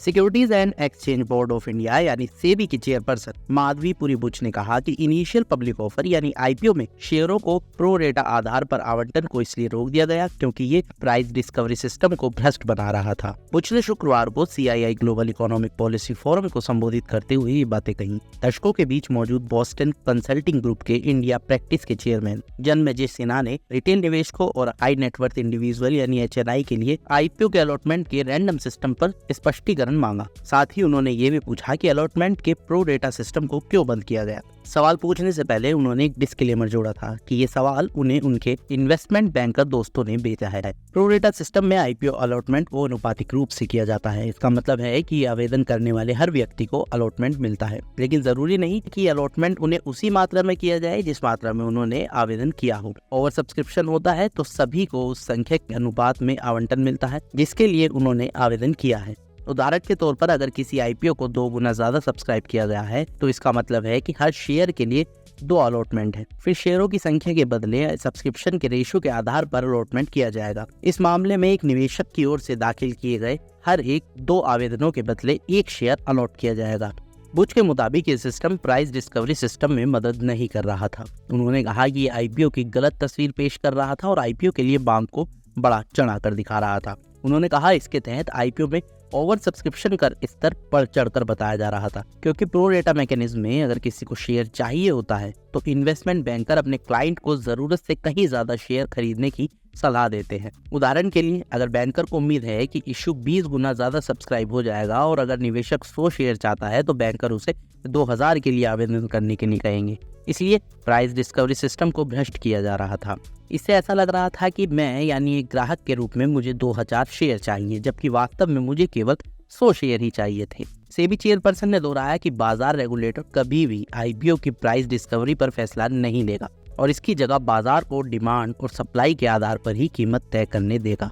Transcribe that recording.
Securities and exchange board of India यानी सेबी की chairperson Madhavi Puri Buch ने कहा कि इनिशियल पब्लिक ऑफर यानी आईपीओ में शेयरों को प्रो रेटा आधार पर आवंटन को इसलिए रोक दिया गया क्योंकि ये प्राइस डिस्कवरी सिस्टम को भ्रष्ट बना रहा था। बुच ने शुक्रवार को CII global economic policy forum को संबोधित करते हुए ये बातें कही। दर्शकों के बीच मौजूद बोस्टन कंसल्टिंग ग्रुप के इंडिया प्रैक्टिस के चेयरमैन जन्मेजय सिन्हा ने रिटेल निवेशकों और हाई नेटवर्थ इंडिविजुअल यानी एचएनआई के लिए आईपीओ के अलॉटमेंट के रैंडम सिस्टम पर स्पष्टीकरण मांगा। साथ ही उन्होंने ये भी पूछा कि अलॉटमेंट के प्रो डेटा सिस्टम को क्यों बंद किया गया। सवाल पूछने से पहले उन्होंने एक डिस्क्लेमर जोड़ा था कि ये सवाल उन्हें उनके इन्वेस्टमेंट बैंकर दोस्तों ने भेजा है। प्रो डेटा सिस्टम में आईपीओ अलॉटमेंट को अनुपातिक रूप से किया जाता है। इसका मतलब है कि आवेदन करने वाले हर व्यक्ति को अलॉटमेंट मिलता है, लेकिन जरूरी नहीं कि अलॉटमेंट उन्हें उसी मात्रा में किया जाए जिस मात्रा में उन्होंने आवेदन किया हो। ओवर सब्सक्रिप्शन होता है तो सभी को उस संख्या के अनुपात में आवंटन मिलता है जिसके लिए उन्होंने आवेदन किया है। उदाहरण के तौर पर अगर किसी आईपीओ को 2 गुना ज्यादा सब्सक्राइब किया गया है तो इसका मतलब है कि हर शेयर के लिए 2 अलॉटमेंट है। फिर शेयरों की संख्या के बदले सब्सक्रिप्शन के रेशियो के आधार पर अलॉटमेंट किया जाएगा। इस मामले में एक निवेशक की ओर से दाखिल किए गए हर एक 2 आवेदनों के बदले 1 शेयर अलॉट किया जाएगा। बुच के मुताबिक ये सिस्टम प्राइस डिस्कवरी सिस्टम में मदद नहीं कर रहा था। उन्होंने कहा कि ये आईपीओ की गलत तस्वीर पेश कर रहा था और आईपीओ के लिए मांग को बड़ा चढ़ा कर दिखा रहा था। उन्होंने कहा इसके तहत आईपीओ में ओवर सब्सक्रिप्शन का स्तर बढ़ चढ़कर बताया जा रहा था, क्योंकि प्रो रेटा मैकेनिज्म में अगर किसी को शेयर चाहिए होता है तो इन्वेस्टमेंट बैंकर अपने क्लाइंट को जरूरत से कहीं ज्यादा शेयर खरीदने की सलाह देते हैं। उदाहरण के लिए अगर बैंकर को उम्मीद है कि इश्यू 20 गुना ज्यादा सब्सक्राइब हो जाएगा और अगर निवेशक 100 शेयर चाहता है तो बैंकर उसे 2000 के लिए आवेदन करने के लिए कहेंगे। इसलिए प्राइस डिस्कवरी सिस्टम को भ्रष्ट किया जा रहा था। इससे ऐसा लग रहा था कि मैं यानी एक ग्राहक के रूप में मुझे 2000 शेयर चाहिए, जबकि वास्तव में मुझे केवल 100 शेयर ही चाहिए थे। सेबी चेयरपर्सन ने दोहराया कि बाजार रेगुलेटर कभी भी आईपीओ की प्राइस डिस्कवरी पर फैसला नहीं लेगा और इसकी जगह बाजार को डिमांड और सप्लाई के आधार पर ही कीमत तय करने देगा।